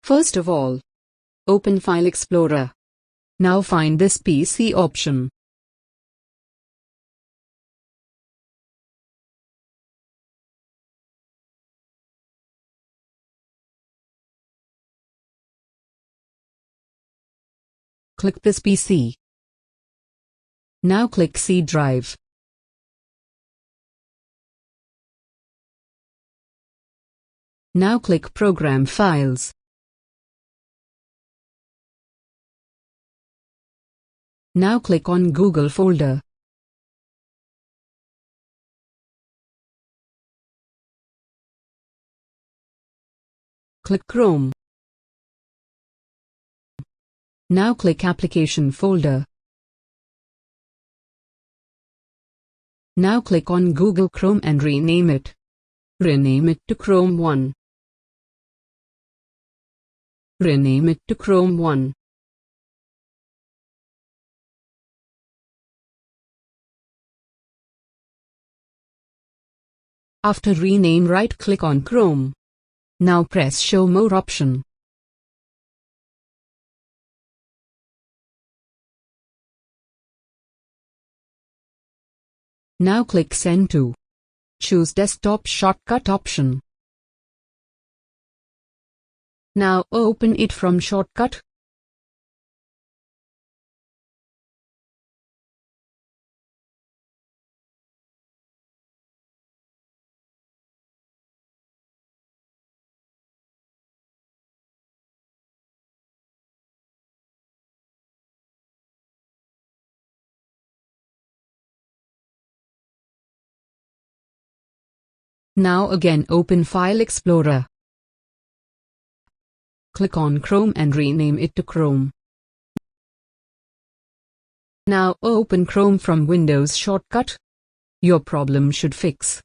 First of all, open File Explorer. Now find this PC option. Click this PC. Now click C drive. Now click Program Files. Now click on Google folder. Click Chrome. Now click Application folder. Now click on Google Chrome and rename it. Rename it to Chrome 1. Rename it to Chrome 1. After rename, right-click on Chrome. Now press Show More option. Now click Send to. Choose Desktop Shortcut option. Now open it from Shortcut. Now again open File Explorer. Click on Chrome and rename it to Chrome. Now open Chrome from Windows Shortcut. Your problem should fix.